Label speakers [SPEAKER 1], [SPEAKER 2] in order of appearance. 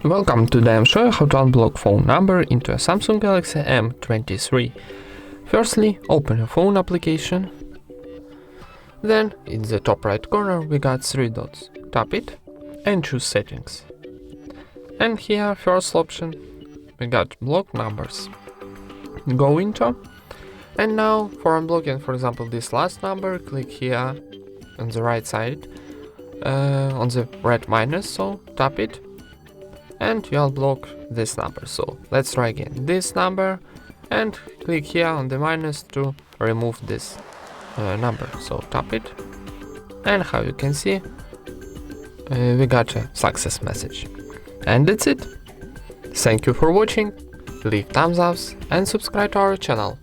[SPEAKER 1] Welcome, today I'm showing how to unblock phone number into a Samsung Galaxy M23. Firstly, open your phone application. Then, in the top right corner we got 3 dots. Tap it and choose settings. And here, first option, we got block numbers. Go into, and now for unblocking, for example, this last number, click here on the right side, on the red minus, so tap it. And you unblock this number. So let's try again this number and click here on the minus to remove this number. So tap it, and how you can see we got a success message. And that's it. Thank you for watching, leave thumbs ups and subscribe to our channel.